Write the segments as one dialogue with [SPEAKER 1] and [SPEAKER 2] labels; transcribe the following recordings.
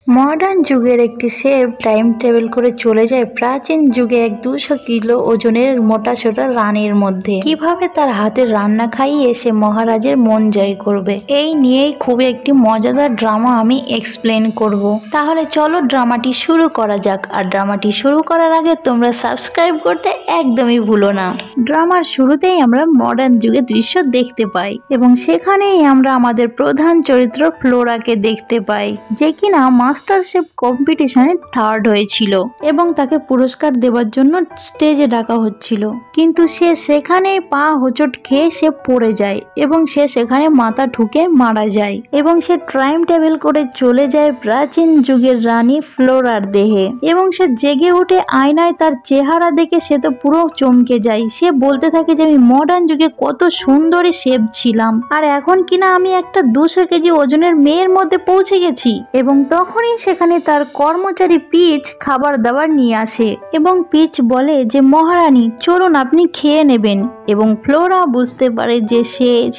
[SPEAKER 1] Modern যুগের একটি chef time travel করে চলে যায় প্রাচীন যুগে এক 200 কিলো ওজনের মোটাসোটা রানীর মধ্যে। কিভাবে তার হাতের রান্না খাইয়ে সে মহারাজের মন জয় করবে, এই নিয়েই খুবই একটি মজাদার ড্রামা আমি এক্সপ্লেন করব। তাহলে চলো ড্রামাটি শুরু করা যাক। আর ড্রামাটি শুরু করার আগে তোমরা সাবস্ক্রাইব করতে একদমই ভুলো না। ড্রামার শুরুতেই আমরা মডার্ন যুগের দৃশ্য দেখতে পাই এবং সেখানেই আমরা আমাদের প্রধান চরিত্র ফ্লোরাকে দেখতে পাই, যে কিনা মাস্টার শেফ কম্পিটিশনে থার্ড হয়েছিল এবং তাকে পুরস্কার দেওয়ার জন্য স্টেজে ডাকা হচ্ছিল। কিন্তু সে সেখানে পা হোঁচট খেয়ে সে পড়ে যায় এবং সে সেখানে মাথা ঠুকে মারা যায় এবং সে টাইম ট্রাভেল করে চলে যায় প্রাচীন যুগের রানী ফ্লোরার দেহে এবং সে জেগে উঠে আয়নায় তার চেহারা দেখে সে তো পুরো চমকে যায়। সে বলতে থাকে যে আমি মডার্ন যুগে কত সুন্দরী শেফ ছিলাম আর এখন কিনা আমি একটা 200 কেজি ওজনের মেয়ের মধ্যে পৌঁছে গেছি। এবং তখনই সেখানে তার কর্মচারী পিচ খাবার দাবার নিয়ে আসে এবং পিচ বলে যে মহারানী চলুন আপনি খেয়ে নেবেন। এবং ফ্লোরা বুঝতে পারে যে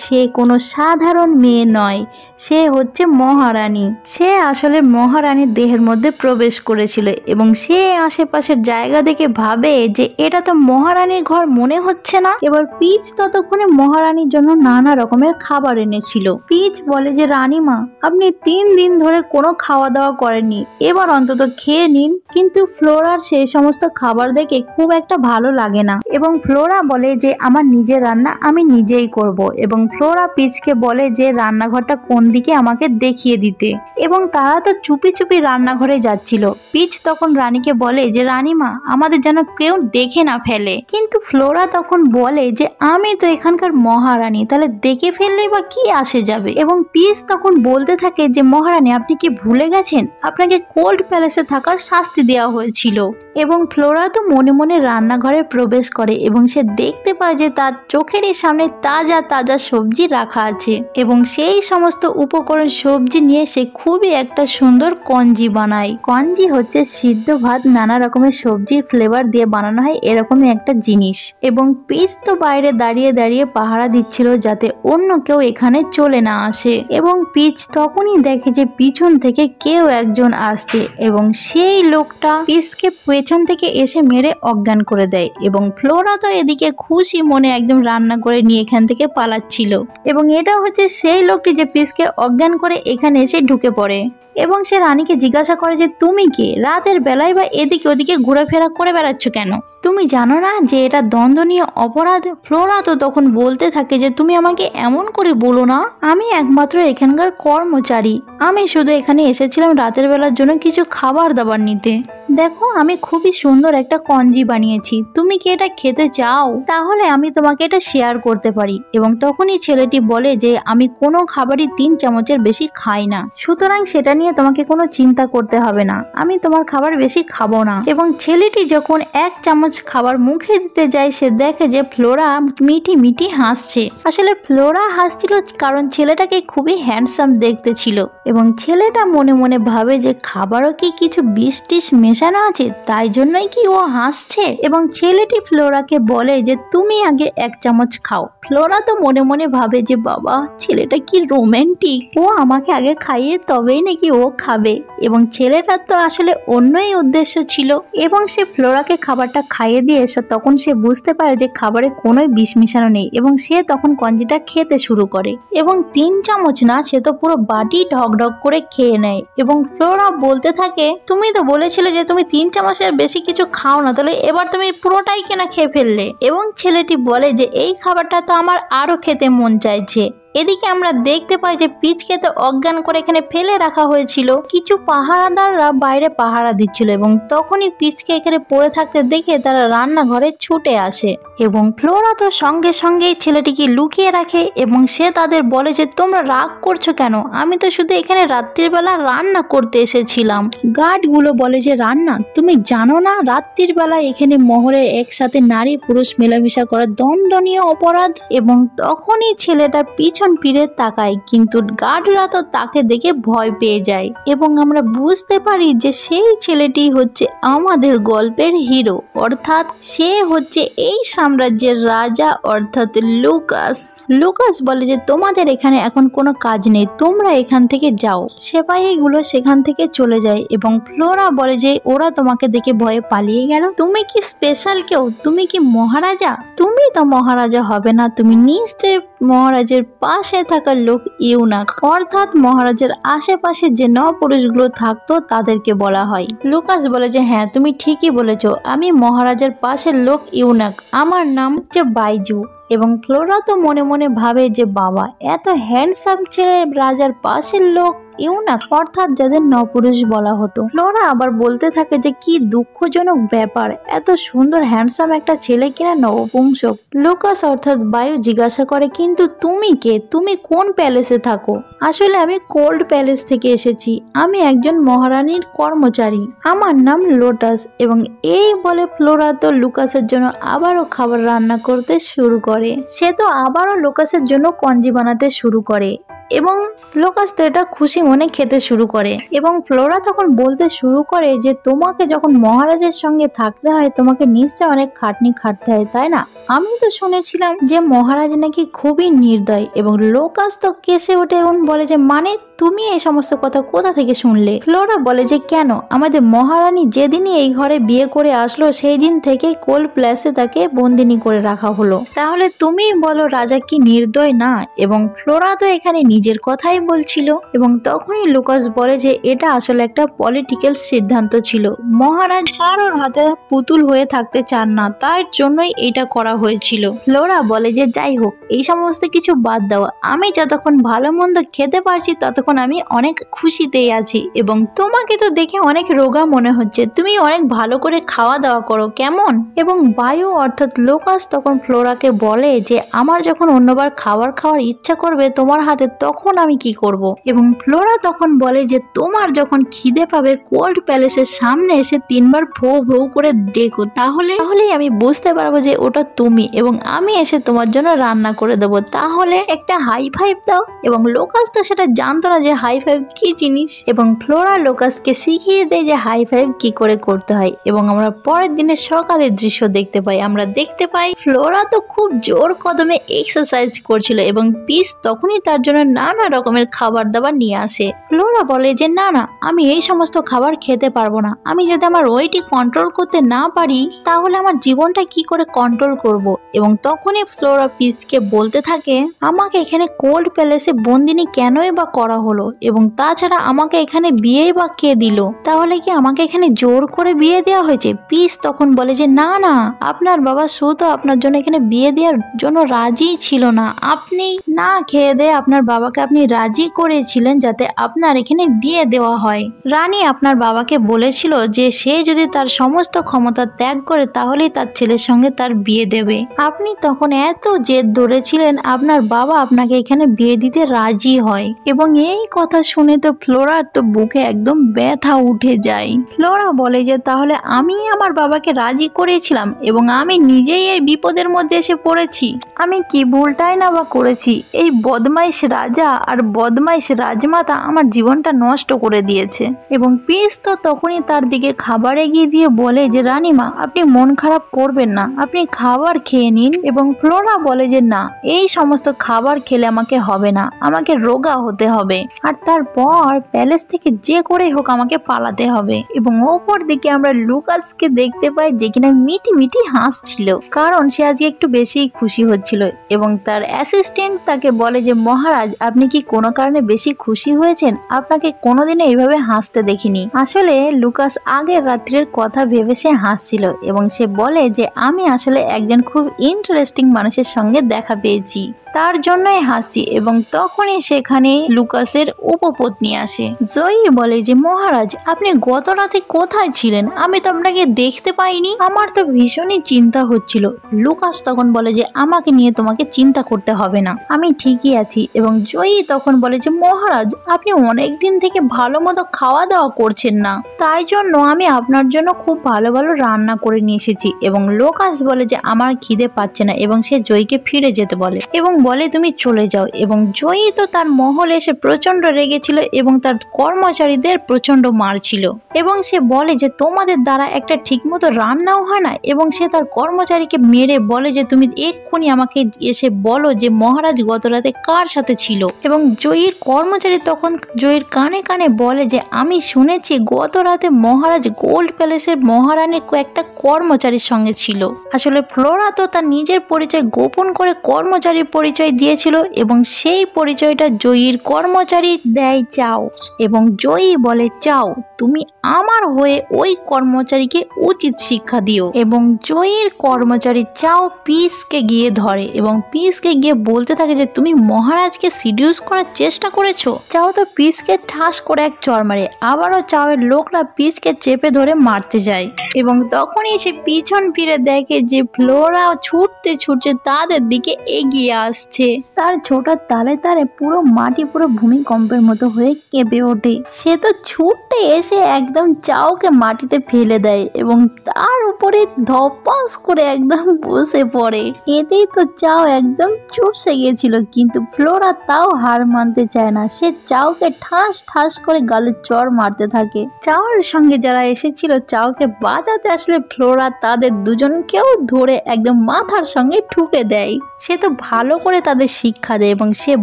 [SPEAKER 1] সে কোনো সাধারণ মেয়ে নয়, সে হচ্ছে মহারানী। সে আসলে মহারানীর দেহের মধ্যে প্রবেশ করেছিল এবং সে আশেপাশের জায়গা দেখে ভাবে যে এটা তো মহারানীর ঘর মনে হচ্ছে না। এবার পিচ ততক্ষণে মহারানীর জন্য নানা রকমের খাবার এনেছিল। পিচ বলে যে রানীমা আপনি 3 দিন ধরে কোনো খাওয়া দাওয়া করেননি, এবার অন্তত খেয়ে নিন। কিন্তু ফ্লোরার সেই সমস্ত খাবার দেখে খুব একটা ভালো লাগে না এবং ফ্লোরা বলে যে আমার নিজের রান্না আমি নিজেই করব। এবং ফ্লোরা পিচকে বলে যে রান্নাঘরটা কোন দিকে আমাকে দেখিয়ে দিতে এবং তারা তো চুপি চুপি রান্নাঘরে যাচ্ছিল। পিচ তখন রানীকে বলে যে রানীমা আমাদের যেন কেউ দেখে না ফেলে। কিন্তু ফ্লোরা তখন বলে যে আমি তো এখানকার মহারানী, তাহলে দেখে ফেললেই বা কি আসে যাবে। এবং পিচ তখন বলতে থাকে যে মহারানী আপনি কি ভুলে গেছেন আপনাকে কোল্ড প্যালেসে থাকার শাস্তি দেওয়া হয়েছিল। এবং ফ্লোরা তো মনে মনে রান্নাঘরে প্রবেশ করে এবং সে দেখতে পায় যে তার চোখেরই সামনে তাজা তাজা সবজি রাখা আছে এবং সেই সমস্ত উপকরণ সবজি নিয়ে সে খুবই একটা সুন্দর কঞ্জি বানায়। কঞ্জি হচ্ছে সিদ্ধ ভাত নানা রকমের সবজির ফ্লেভার দিয়ে বানানো হয় এরকমই একটা জিনিস। এবং পিচ তো বাইরে দাঁড়িয়ে দাঁড়িয়ে পাহারা দিচ্ছিল যাতে অন্য কেউ এখানে চলে না আসে। এবং পিচ তখনই দেখে যে পিছন থেকে কেউ একজন আসছে এবং সেই লোকটা পিচকে পেছন থেকে এসে মেরে অজ্ঞান করে দেয়। এবং ফ্লোরা তো এদিকে খুশি মনে একদম রান্না করে নিয়ে এখান থেকে পালাচ্ছিল এবং এটা হচ্ছে সেই লোকটি যে পিচকে অজ্ঞান করে এখানে এসে ঢুকে পড়ে। এবং সে রানীকে জিজ্ঞাসা করে যে তুমি কে, রাতের বেলায় বা এদিকে ওদিকে ঘোরাফেরা করে বেড়াচ্ছ কেন, তুমি জানো না যে এটা দণ্ডনীয় অপরাধ? ফ্লোরা তো তখন বলতে থাকে যে তুমি আমাকে এমন করে বলো না, আমি একমাত্র এখানকার কর্মচারী, আমি শুধু এখানে এসেছিলাম রাতের বেলার জন্য কিছু খাবার দাবার নিতে। দেখো আমি খুবই সুন্দর একটা কঞ্জি বানিয়েছি, তুমি কি এটা খেতে চাও? তাহলে আমি তোমাকে এটা শেয়ার করতে পারি। এবং তখনই ছেলেটি বলে যে আমি কোনো খাবারই 3 চামচের বেশি খাই না, সুতরাং সেটা নিয়ে তোমাকে কোনো চিন্তা করতে হবে না, আমি তোমার খাবার বেশি খাবো না। এবং ছেলেটি যখন 1 চামচ খাবার মুখে দিতে যায় সে দেখে যে ফ্লোরা মিটি মিটি হাসছে। আসলে ফ্লোরা হাসছিল কারণ ছেলেটাকে খুবই হ্যান্ডসাম দেখতে ছিল এবং ছেলেটা মনে মনে ভাবে যে খাবারও কি কিছু বিষ টিস মেশানো আছে, তাই জন্যই কি ও হাসছে। এবং ছেলেটি ফ্লোরাকে বলে যে তুমি আগে 1 চামচ খাও। ফ্লোরা তো মনে মনে ভাবে যে বাবা ছেলেটা কি রোমান্টিক, ও আমাকে আগে খাইয়ে তবেই নাকি ও খাবে। এবং ছেলেটার তো আসলে অন্যই উদ্দেশ্য ছিল। এবং সে ফ্লোরাকে খাবারটা খাইয়ে দিয়ে তখন সে বুঝতে পারে যে খাবারে কোনো বিষ মিশানো নেই এবং সে তখন কঞ্জিটা খেতে শুরু করে এবং 3 চামচ না সে তো পুরো বাটি ঢক ঢক করে খেয়ে নেয়। এবং ফ্লোরা বলতে থাকে তুমি তো বলেছিলে যে তুমি 3 চামচের বেশি কিছু খাও না, তাহলে এবার তুমি পুরোটাই কেনা খেয়ে ফেললে। এবং ছেলেটি বলে যে এই খাবারটা তো আমার আরো খেতে মন চাইছে। এদিকে আমরা দেখতে পাই যে পিচকে তো অজ্ঞান করে এখানে ফেলে রাখা হয়েছিল, কিছু পাহারাদাররা বাইরে পাহারা দিচ্ছিল এবং তখনই পিচকে এখানে পড়ে থাকতে দেখে তারা রান্নাঘরে ছুটে আসে। এবং ফ্লোরা তো সঙ্গে সঙ্গেই ছেলেটিকে লুকিয়ে রাখে এবং সে তাদের বলে যে তোমরা রাগ করছো কেন, আমি তো শুধু এখানে রাত্রির বেলা রান্না করতে এসেছিলাম। গার্ডগুলো বলে যে রান্না, তুমি জানো না রাত্রির বেলা এখানে মহলে একসাথে নারী পুরুষ মেলামেশা করা দণ্ডনীয় অপরাধ। এবং তখনই ছেলেটা পিছন পেছন ফিরে তাকায়, কিন্তু গার্ডরা তো তাকে দেখে ভয় পেয়ে যায় এবং আমরা বুঝতে পারি যে সেই ছেলেটি হচ্ছে আমাদের গল্পের হিরো, অর্থাৎ সে হচ্ছে এই সাম্রাজ্যের রাজা অর্থাৎ লুকাস। লুকাস বলে যে তোমাদের এখানে এখন কোনো কাজ নেই, তোমরা এখান থেকে যাও। সেপাহীগুলো সেখান থেকে চলে যায় এবং ফ্লোরা বলে যে ওরা তোমাকে দেখে ভয়ে পালিয়ে গেল, তুমি কি স্পেশাল কেউ? তুমি কি মহারাজা? তুমি তো মহারাজা হবে না, তুমি নিশ্চয়ই মহারাজের পাশে থাকা লোক ইউনাক, অর্থাৎ মহারাজের আশেপাশে যে নপুরুষগুলো থাকতো তাদেরকে বলা হয়। লুকাস বলে যে হ্যাঁ তুমি ঠিকই বলেছো, আমি মহারাজের পাশের লোক ইউনাক, আমার নাম হচ্ছে বাইজু। এবং ফ্লোরা তো মনে মনে ভাবে যে বাবা, এত হ্যান্ডসাম ছেলে রাজার পাশের লোক ইউনাক, অর্থাৎ যাদের নপুরুষ বলা হতো। ফ্লোরা আবার বলতে থাকে যে কি দুঃখজনক ব্যাপার, এত সুন্দর হ্যান্ডসাম একটা ছেলে কিনা নপুংসক। লুকাস অর্থাৎ বায়ু জিজ্ঞাসা করে কিন্তু তুমি কে, তুমি কোন প্যালেসে থাকো? আসলে আমি কোল্ড প্যালেস থেকে এসেছি, আমি একজন মহারানীর কর্মচারী, আমার নাম লোটাস। এবং এই বলে ফ্লোরা তো লুকাসের জন্য আবারও খাবার রান্না করতে শুরু করে। সে তো আবারও লুকাসের জন্য কঞ্জি বানাতে শুরু করে এবং লুকাস তো এটা খুশি মনে খেতে শুরু করে। এবং ফ্লোরা তখন বলতে শুরু করে যে তোমাকে যখন মহারাজের সঙ্গে থাকতে হয় তোমাকে নিশ্চয় অনেক খাটনি খাটতে হয়, তাই না? আমি তো শুনেছিলাম যে মহারাজ নাকি খুবই নির্দয়। এবং লুকাস তো কেসে ওঠে এবং বলে যে মানে তুমি এই সমস্ত কথা কোথা থেকে শুনলে? ফ্লোরা বলে যে কেন, আমাদের মহারানী যেদিনই এই ঘরে বিয়ে করে আসলো সেই দিন থেকে কোল্ড প্যালেসে তাকে বন্দিনী করে রাখা হলো, তাহলে তুমি বলো রাজা কি নির্দয় না? এবং ফ্লোরা তো এখানে নিজের কথাই বলছিল। এবং তখনই লুকাস বলে যে এটা আসলে একটা পলিটিক্যাল সিদ্ধান্ত ছিল, মহারাজ কারোর হাতে পুতুল হয়ে থাকতে চান না, তার জন্যই এটা করা হয়েছিল। ফ্লোরা বলে যে যাই হোক এই সমস্ত কিছু বাদ দাও, আমি যতক্ষণ ভালো মন্দ খেতে পারছি ততক্ষণ আমি অনেক খুশিতেই আছি। এবং তোমাকে তো দেখে অনেক রোগা মনে হচ্ছে, তুমি অনেক ভালো করে খাওয়া দাওয়া করো কেমন? এবং বায়ু অর্থাৎ লুকাস তখন ফ্লোরাকে বলে যে আমার যখন অন্যবার খাবার খাওয়ার ইচ্ছা করবে তোমার হাতে তখন আমি কি করব? এবং ফ্লোরা তখন বলে যে তোমার যখন খিদে পাবে কোল্ড প্যালেসের সামনে এসে 3 বার ভৌ ভৌ করে ডেকো, তাহলেই আমি বুঝতে পারবো যে ওটা তুমি, এবং আমি এসে তোমার জন্য রান্না করে দেবো, তাহলে একটা হাই ফাইভ দাও। এবং লুকাস তো সেটা জানতো না যে হাই ফাইভ কি জিনিস। এবং ফ্লোরা লুকাসকে শিখিয়ে দেয় যে হাই ফাইভ কি করে করতে হয়। এবং আমরা পরের দিনে সকালের দৃশ্য দেখতে পাই, আমরা দেখতে পাই ফ্লোরা তো খুব জোর কদমে এক্সারসাইজ করছিল এবং পিস তখনই তার জন্য নানা রকমের খাবার দাবার নিয়ে আসে। ফ্লোরা বলে যে না না, আমি এই সমস্ত খাবার খেতে পারবো না, আমি যদি আমার ওয়েটই কন্ট্রোল করতে না পারি তাহলে আমার জীবনটা কি করে কন্ট্রোল করব? এবং তখনই ফ্লোরা পিসকে বলতে থাকে আমাকে এখানে কোল্ড প্যালেসে বন্দিনী কেনই বা করা হলো, এবং তাছাড়া আমাকে এখানে বিয়েই বা কে দিল? তাহলে কি আমাকে এখানে জোর করে বিয়ে দেওয়া হয়েছে? পিস তখন বলে যে না না, আপনার বাবা সু তো আপনার জন্য এখানে বিয়ে দেওয়ার জন্য রাজি ছিল না, আপনি না খেয়ে দিয়ে আপনার বাবাকে আপনি রাজি করেছিলেন যাতে আপনার এখানে বিয়ে দেওয়া হয়। রানী আপনার বাবাকে বলেছিল যে সে যদি তার সমস্ত ক্ষমতা ত্যাগ করে তাহলেই তার ছেলের সঙ্গে তার বিয়ে দেবে। আপনি তখন এত জেদ ধরেছিলেন আপনার বাবা আপনাকে এখানে বিয়ে দিতে রাজি হয়। এবং এই কথা শুনে তো ফ্লোরার তো বুকে একদম ব্যথা উঠে যায়। ফ্লোরা বলে যে তাহলে আমি আমার বাবাকে রাজি করেছিলাম এবং আমি নিজেই এর বিপদের মধ্যে এসে পড়েছি, আমি কি ভুলটাই না বা করেছি? এই বদমাইশ রাজা আর বদমাইশ রাজমাতা আমার জীবনটা নষ্ট করে দিয়েছে। এবং পিস তো তখনই তার দিকে খাবার এগিয়ে দিয়ে বলে যে রানীমা আপনি মন খারাপ করবেন না, আপনি খাবার খেয়ে নিন। এবং ফ্লোরা বলে যে না, এই সমস্ত খাবার খেলে আমাকে হবে না, আমাকে রোগা হতে হবে, আর তারপর প্যালেস থেকে যে করে হোক আমাকে পালাতে হবে। এবং ওপর দিকে আমরা লুকাসকে দেখতে পাই যে কিনা মিটি মিটি হাসছিল, কারণ সে আজকে একটু বেশি খুশি হচ্ছিল। এবং তার অ্যাসিস্ট্যান্ট তাকে বলে যে মহারাজ আপনি কি কোনো কারণে বেশি খুশি হয়েছেন? আপনাকে কোনোদিনও এইভাবে হাসতে দেখিনি। আসলে লুকাস আগের রাত্রের কথা ভেবে সে হাসছিল এবং সে বলে যে আমি আসলে একজন খুব ইন্টারেস্টিং মানুষের সঙ্গে দেখা পেয়েছি, তার জন্যই হাসি। এবং তখনই সেখানে লুকাসের উপপত্নী আসে। জয়ী বলে যে মহারাজ আপনি গত রাতে কোথায় ছিলেন? আমি তো আপনাকে দেখতে পাইনি, আমার তো ভীষণই চিন্তা হচ্ছিল। লুকাস তখন বলে যে আমাকে নিয়ে তোমাকে চিন্তা করতে হবে না, আমি ঠিকই আছি। এবং জয়ী তখন বলে যে মহারাজ, আপনি অনেক দিন থেকে ভালো মতো খাওয়া দাওয়া করছেন না, তাই জন্য আমি আপনার জন্য খুব ভালো ভালো রান্না করে নিয়ে এসেছি। এবং লোকাস বলে যে আমার খিদে পাচ্ছে না এবং সে জয়ীকে ফিরে যেতে বলে এবং বলে তুমি চলে যাও। এবং জয়ী তো তার মহলে এসে প্রচন্ড রেগেছিল এবং তার কর্মচারীদের প্রচন্ড মারছিল এবং সে বলে যে তোমাদের দ্বারা একটা ঠিকমতো রান্নাও হয় না। এবং সে তার কর্মচারীকে মেরে বলে যে তুমি এক্ষুনি আমাকে এসে বলো যে মহারাজ গত রাতে কার সাথে ছিল। এবং জয়ীর কর্মচারী তখন জয়ীর কানে কানে বলে যে আমি শুনেছি গত রাতে মহারাজ গোল্ড প্যালেসের মহারানীর কয়েকটা কর্মচারীর সঙ্গে ছিল। আসলে ফ্লোরা তো তার নিজের পরিচয় গোপন করে কর্মচারীর পরিচয় দিয়েছিল এবং সেই পরিচয়টা জয়ীর কর্মচারী দেয় চাও। এবং জয়ী বলে চাও তুমি আমার হয়ে ওই কর্মচারীকে উচিত শিক্ষা দিও। এবং জয়ীর কর্মচারী চাও পিসকে গিয়ে ধরে এবং পিসকে গিয়ে বলতে থাকে যে তুমি মহারাজকে সিডিউস করার চেষ্টা করেছো। চাও তো পিসকে ঠাস করে এক চড় মারে, আবারও চাওয়ের লোকরা পিসকে চেপে ধরে মারতে যায় এবং তখনই সে পিছন ফিরে দেখে যে ফ্লোরা ছুটতে ছুটতে তাদের দিকে এগিয়ে আসছে। তার ছোটার তালে তালে পুরো মাটি পুরো ভূমিকম্পের মতো হয়ে কেঁপে ওঠে। সে তো ছুটতে এসে একদম চাওকে মাটিতে ফেলে দেয় এবং তার উপরে ধপাস করে একদম বসে পড়ে। এতেই তো চাও একদম চুপসে গিয়েছিল, কিন্তু ফ্লোরা তাও হার মানতে চায় না। সে চাওকে ঠাস ঠাস করে গালে চড় মারতে থাকে। চাওয়ের সঙ্গে যারা এসেছিল চাওকে বাঁচাতে আসলে ফ্লোরা তাদের দুজনকেও ধরে একদম মাথার সঙ্গে ঠুকে দেয়। সে তো ভালো করে তাদের শিক্ষা দেয় এবং সে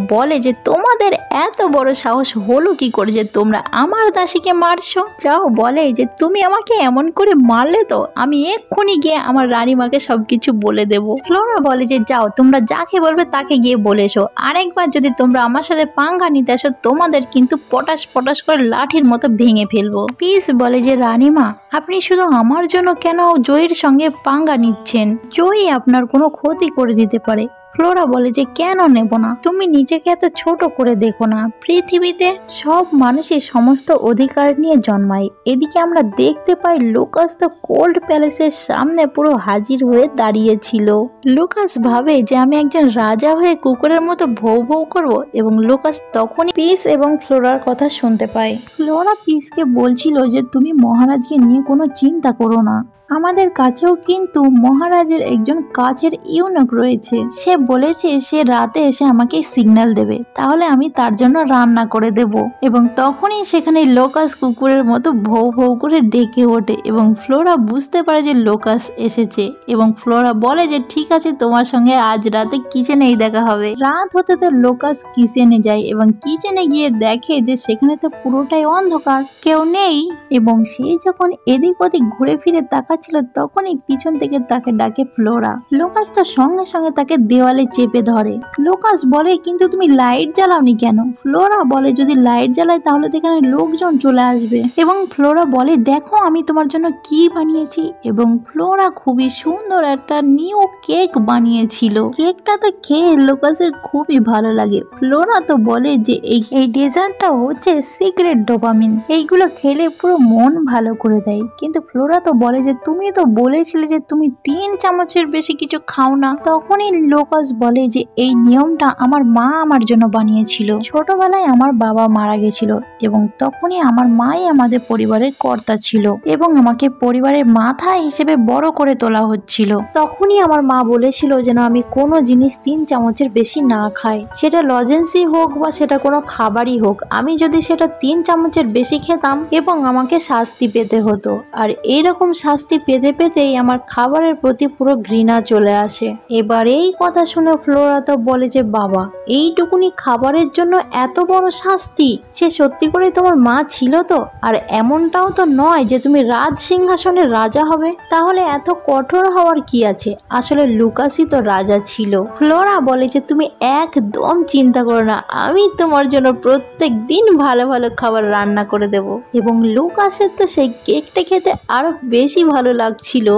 [SPEAKER 1] বলে যে তোমাদের এত বড় সাহস হলো কি করে যে তোমরা আমার দাসীকে মারছো। চাও বলে যে তুমি আমাকে এমন করে মারলে তো আমি এক্ষুনি গিয়ে আমার রানীমাকে সবকিছু বলে দেব। ফ্লোরা বলে যে যাও তোমরা যাকে বলবে তাকে গিয়ে বলে এসো, আরেকবার যদি তোমরা আমার সাথে পাঙ্গা নিতে আসো তোমাদের কিন্তু পটাশ পটাশ করে লাঠির মতো ভেঙে ফেলবো। পিস বলে যে রানীমা আপনি শুধু আমার জন্য কেন জয়ীর সঙ্গে পাঙ্গা নিচ্ছেন, জয়ী আপনার কোনো ক্ষতি করে দিতে পারে। ফ্লোরা বলে যে কেন নেব না, তুমি নিজেকে এত ছোট করে দেখো না, পৃথিবীতে সব মানুষই সমস্ত অধিকার নিয়ে জন্মায়। এদিকে আমরা দেখতে পাই লুকাস তো গোল্ড প্যালেসের সামনে পুরো হাজির হয়ে দাঁড়িয়েছিল। লুকাস ভাবে যে আমি একজন রাজা হয়ে কুকুরের মতো ভৌ ভৌ করবো এবং লুকাস তখনই পিস এবং ফ্লোরার কথা শুনতে পায়। ফ্লোরা পিসকে বলছিল যে তুমি মহারাজকে নিয়ে কোনো চিন্তা করো না, আমাদের কাছেও কিন্তু মহারাজের একজন কাছের ইউনক রয়েছে, সে বলেছে সে রাতে এসে আমাকে সিগন্যাল দেবে, তাহলে আমি তার জন্য রান্না করে দেব। এবং তখনই সেখানে লোকাস কুকুরের মতো ভৌ ভৌ করে ডেকে ওঠে এবং ফ্লোরা বুঝতে পারে যে লোকাস এসেছে এবং ফ্লোরা বলে যে ঠিক আছে তোমার সঙ্গে আজ রাতে কিচেনেই দেখা হবে। রাত হতে তো লোকাস কিচেনে যায় এবং কিচেনে গিয়ে দেখে যে সেখানে তো পুরোটাই অন্ধকার, কেউ নেই। এবং সে যখন এদিক ওদিক ঘুরে ফিরে তাকাচ্ছিল তখনই পিছন থেকে তাকে ডাকে ফ্লোরা। লোকাস তো সঙ্গে সঙ্গে তাকে দেওয়ালে চেপে ধরে। লোকাস বলে কিন্তু তুমি লাইট জ্বালাওনি কেন? ফ্লোরা বলে যদি লাইট জ্বালাই তাহলে তো এখানে লোকজন চলে আসবে। এবং ফ্লোরা বলে দেখো আমি তোমার জন্য কি বানিয়েছি। এবং ফ্লোরা খুবই সুন্দর একটা নিউ কেক বানিয়েছিল। কেকটা তো খেয়ে লোকাসের খুবই ভালো লাগে। ফ্লোরা তো বলে যে এই ডেজার্টটা হচ্ছে সিক্রেট ডোপামিন, এইগুলো খেলে পুরো মন ভালো করে দেয়। কিন্তু ফ্লোরা তো বলে যে তুমি তো বলেছিলে যে তুমি 3 চামচের বেশি কিছু খাও না। তখনই লোকাস বলে যে এই নিয়মটা আমার মা আমার জন্য বানিয়েছিল, ছোটবেলায় আমার বাবা মারা গেছিল এবং তখনই আমার মাই আমাদের পরিবারের কর্তা ছিল এবং আমাকে পরিবারের মাথা হিসেবে বড় করে তোলা হচ্ছিল। তখনই আমার মা বলেছিল যেন আমি কোনো জিনিস 3 চামচের বেশি না খাই, সেটা লজেন্সই হোক বা সেটা কোনো খাবারই হোক। আমি যদি সেটা 3 চামচের বেশি খেতাম এবং আমাকে শাস্তি পেতে হতো। আর এইরকম শাস্তি পেতে পেতেই আমার খাবারের প্রতি পুরো ঘৃণা চলে আসে। এবার এই কথা শুনে ফ্লোরা তো বলে যে বাবা এইটুকুনি খাবারের জন্য এত বড় শাস্তি, সে সত্যি করে তোমার মা ছিল তো? আর এমনটাও তো নয় যে তুমি রাজ সিংহাসনের রাজা হবে, তাহলে এত কঠোর হওয়ার কি আছে? আসলে লুকাসই তো রাজা ছিল। ফ্লোরা বলে যে তুমি একদম চিন্তা করো না, আমি তোমার জন্য প্রত্যেক দিন ভালো ভালো খাবার রান্না করে দেব। এবং লুকাসের তো সেই কেকটা খেতে আরো বেশি ভালো লাগছিল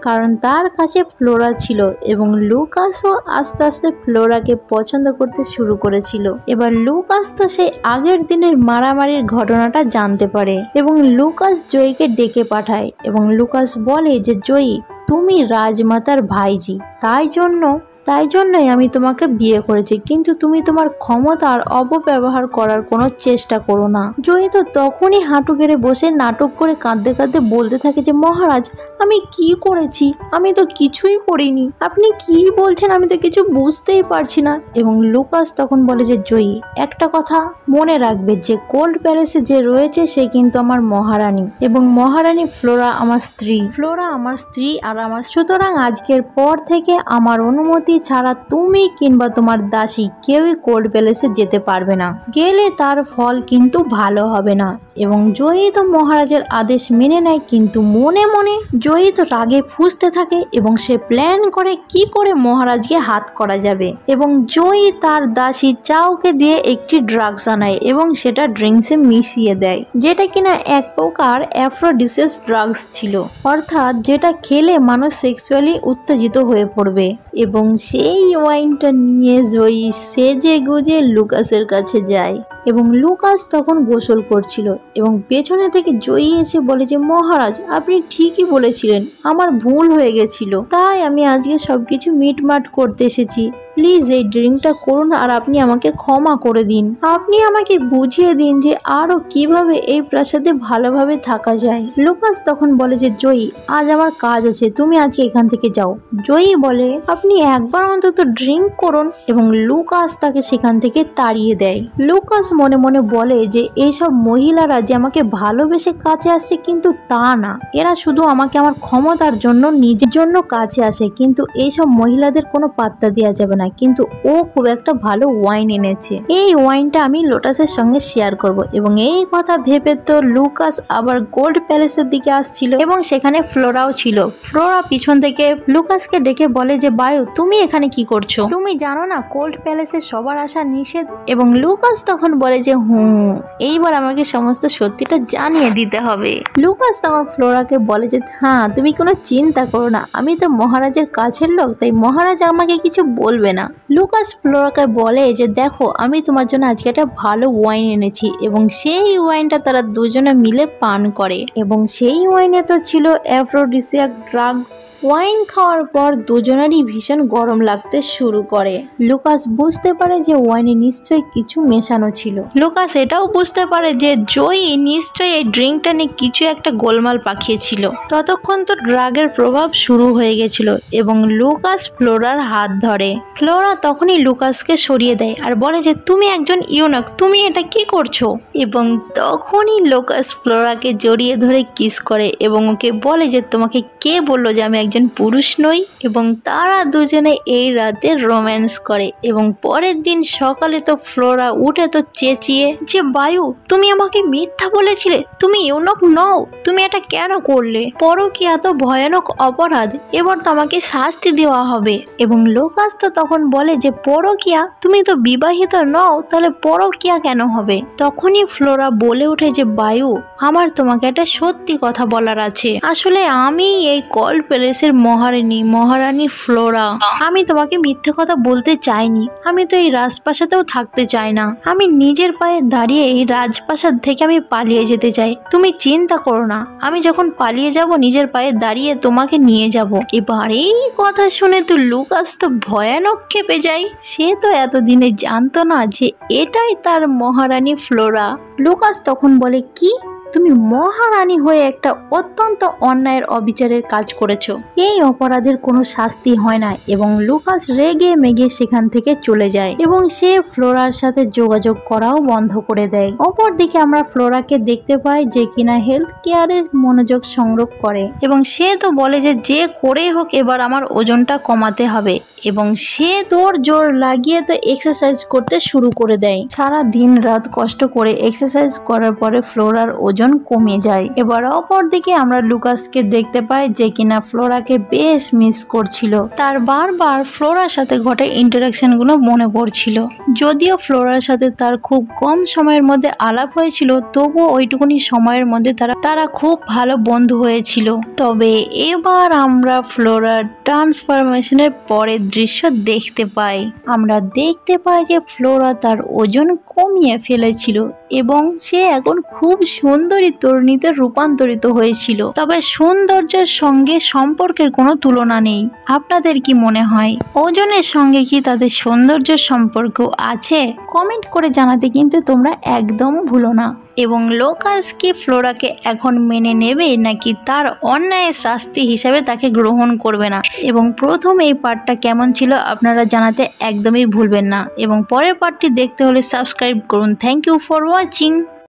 [SPEAKER 1] কারণ তার কাছে ফ্লোরা ছিল এবং লুকাসও আস্তে আস্তে ফ্লোরাকে পছন্দ করতে শুরু করেছিল। এবার লুকাস তো সেই আগের দিনের মারামারির ঘটনাটা জানতে পারে এবং লুকাস জয়ীকে ডেকে পাঠায় এবং লুকাস বলে যে জয়ী তুমি রাজমাতার ভাইজি, তাই জন্যই আমি তোমাকে বিয়ে করেছি, কিন্তু তুমি তোমার ক্ষমতার অপব্যবহার করার কোনো চেষ্টা করো না। জয়ী তো তখনই হাঁটু গেড়ে বসে নাটক করে কাঁদতে কাঁদতে বলতে থাকে যে মহারাজ, আমি কি করেছি? আমি তো কিছুই করিনি, আপনি কি বলছেন? আমি তো কিছু বুঝতেই পারছি না। এবং লুকাস তখন বলে যে জয়ী, একটা কথা মনে রাখবে যে কোল্ড প্যালেসে যে রয়েছে সে কিন্তু আমার মহারানী, এবং মহারানী ফ্লোরা আমার স্ত্রী। ফ্লোরা আমার স্ত্রী আর আমার, সুতরাং আজকের পর থেকে আমার অনুমতি ছাড়া তুমি কিংবা তোমার দাসী কেউই কোল্ড প্যালেসে যেতে পারবে না। গেলে তার ফল কিন্তু ভালো হবে না। এবং জয়ী তো মহারাজের আদেশ মেনে নেয়, কিন্তু মনে মনে জয়ী তো রাগে ফুঁসতে থাকে এবং সে প্ল্যান করে কি করে মহারাজকে হাত করা যাবে। এবং জয়ী তার দাসী চাওকে দিয়ে একটি ড্রাগস আনায় এবং সেটা ড্রিঙ্কসে মিশিয়ে দেয়, যেটা কিনা এক প্রকার অ্যাফ্রোডিসিয়াস ড্রাগস ছিল, অর্থাৎ যেটা খেলে মানুষ সেক্সুয়ালি উত্তেজিত হয়ে পড়বে। এবং সেই ওয়াইনটা নিয়ে জয়ী সেজে গুজে লুকাসের কাছে যায় এবং লুকাস তখন গোসল করছিল এবং পেছনে থেকে জয়ী এসে বলে যে মহারাজ, আপনি ঠিকই বলেছিলেন, আমার ভুল হয়ে গেছিল, তাই আমি আজকে সবকিছু মিটমাট করতে এসেছি। প্লিজ এই ড্রিঙ্কটা করুন আর আপনি আমাকে ক্ষমা করে দিন। আপনি আমাকে বুঝিয়ে দিন যে আরো কিভাবে এই প্রাসাদে ভালোভাবে থাকা যায়। লুকাস তখন বলে যে জয়ী, আজ আমার কাজ আছে, তুমি আজকে এখান থেকে যাও। জয়ী বলে আপনি একবার অন্তত ড্রিঙ্ক করুন, এবং লুকাস তাকে সেখান থেকে তাড়িয়ে দেয়। লুকাস মনে মনে বলে যে এইসব মহিলারা যে আমাকে ভালোবেসে কাছে আসছে, কিন্তু তা না, এরা শুধু আমাকে আমার ক্ষমতার জন্য, নিজের জন্য কাছে আসে, কিন্তু এইসব মহিলাদের কোনো পাত্তা দেওয়া যাবে না। কিন্তু ও খুব একটা ভালো ওয়াইন এনেছে, এই ওয়াইনটা আমি লোটাসের সঙ্গে শেয়ার করব। এবং এই কথা ভেবে তো লুকাস আবার গোল্ড প্যালেসের দিকে আসছিল এবং সেখানে ফ্লোরাও ছিল। ফ্লোরা পিছন থেকে লুকাসকে ডেকে বলে যে বায়ু, তুমি এখানে কি করছো? তুমি জানো না কোল্ড প্যালেসে সবার আসা নিষেধ? এবং লুকাস তখন বলে যে এইবার আমাকে সমস্ত সত্যিটা জানিয়ে দিতে হবে। লুকাস তখন ফ্লোরাকে বলে যে হ্যাঁ, তুমি কোনো চিন্তা করো না, আমি তো মহারাজের কাছের লোক, তাই মহারাজ আমাকে কিছু বলবে না। লুকাস ফ্লোরাকে বলে যে দেখো, আমি তোমার জন্য আজকে একটা ভালো ওয়াইন এনেছি, এবং সেই ওয়াইনটা তারা দুজনে মিলে পান করে, এবং সেই ওয়াইনে তো ছিল অ্যাফ্রোডিসিয়াক ড্রাগ। ওয়াইন খাওয়ার পর দুজনেরই ভীষণ গরম লাগতে শুরু করে। লুকাস বুঝতে পারে যে ওয়াইনে নিশ্চয়ই কিছু মেশানো ছিল। লুকাস এটাও বুঝতে পারে যে জয়ী নিশ্চয়ই এই ড্রিঙ্কটা নিয়ে কিছু একটা গোলমাল পাকিয়েছিল। ততক্ষণ তো ড্রাগের প্রভাব শুরু হয়ে গেছিল এবং লুকাস ফ্লোরার হাত ধরে। ফ্লোরা তখনই লুকাসকে সরিয়ে দেয় আর বলে যে তুমি একজন ইউনাক, তুমি এটা কি করছো? এবং তখনই লুকাস ফ্লোরাকে জড়িয়ে ধরে কিস করে এবং ওকে বলে যে তোমাকে কে বললো যে আমি একজন পুরুষ নই? এবং তারা দুজনে এই রাতে রোম্যান্স করে। এবং পরের দিন সকালে তো ফ্লোরা উঠে তো চেঁচিয়ে যে বায়ু, তুমি আমাকে মিথ্যা বলেছিলে, তুমি ইউনাক নও, তুমি এটা কেন করলে? পরকীয়া তো ভয়ানক অপরাধ, এবার তো আমাকে শাস্তি দেওয়া হবে। এবং লুকাস তো তখন বলে যে পরকীয়া? তুমি তো বিবাহিত নও, তাহলে পরকীয়া কেন হবে? তখনই ফ্লোরা বলে ওঠে যে বায়ু, আমার তোমাকে একটা সত্যি কথা বলার আছে। আসলে আমি এই কোল্ড প্যালেসের মহারানী ফ্লোরা। আমি তোমাকে মিথ্যে কথা বলতে চাইনি, আমি তো এই রাজপ্রাসাদেও থাকতে চাই না, আমি নিজের পায়ে দাঁড়িয়ে এই রাজপ্রাসাদ থেকে আমি পালিয়ে যেতে চাই। তুমি চিন্তা করো না, আমি যখন পালিয়ে যাব নিজের পায়ে দাঁড়িয়ে তোমাকে নিয়ে যাব। এবার এই কথা শুনে তো লুকাস তো ভয়ানক ক্ষেপে যায়। সে তো এতদিনে জানতো না যে এটাই তার মহারানী ফ্লোরা। লুকাস তখন বলে কি, তুমি মহারানী হয়ে একটা অত্যন্ত অন্যায়ের অবিচারের কাজ করেছো, এই অপরাধের কোনো শাস্তি হয় না। এবং লুকাস রেগে মেগে সেখান থেকে চলে যায় এবং সে ফ্লোরার সাথে যোগাযোগ করাও বন্ধ করে দেয়। অপরদিকে আমরা ফ্লোরাকে দেখতে পাই যে কিনা হেলথ কেয়ারে মনোযোগ সংগ্রহ করে এবং সে তো বলে যে যে করে হোক এবার আমার ওজনটা কমাতে হবে, এবং সে তোর জোর লাগিয়ে তো এক্সারসাইজ করতে শুরু করে দেয়। সারা দিন রাত কষ্ট করে এক্সারসাইজ করার পরে ফ্লোরার ওজন কমে যায়। এবার অপরদিকে আমরা লুকাসকে দেখতে পাই যে কিনা ফ্লোরাকে বেশ মিস করছিল। তার বারবার ফ্লোরার সাথে ঘটে ইন্টারাকশন গুলো মনে পড়ছিল। যদিও ফ্লোরার সাথে তার খুব কম সময়ের মধ্যে আলাপ হয়েছিল, তবুও ওইটুকুনি সময়ের মধ্যে তারা খুব ভালো বন্ধু হয়েছিল। তবে এবার আমরা ফ্লোরার ট্রান্সফরমেশনের পরের দৃশ্য দেখতে পাই। আমরা দেখতে পাই যে ফ্লোরা তার ওজন কমিয়ে ফেলেছিল এবং সে এখন খুব সুন্দর সুন্দরী তরুণীতে রূপান্তরিত হয়েছিল। তবে সৌন্দর্যের সঙ্গে সম্পর্কের কোনো তুলনা নেই। আপনাদের কি মনে হয় ওজনের সঙ্গে কি তাদের সৌন্দর্যের সম্পর্ক আছে? কমেন্ট করে জানাতে কিন্তু তোমরা একদম ভুলো না। এবং লোকাস কি ফ্লোরাকে এখন মেনে নেবে নাকি তার অন্যায়ের শাস্তি হিসাবে তাকে গ্রহণ করবে না? এবং প্রথম এই পার্টটা কেমন ছিল আপনারা জানাতে একদমই ভুলবেন না। এবং পরের পার্টটি দেখতে হলে সাবস্ক্রাইব করুন। Thank you for watching.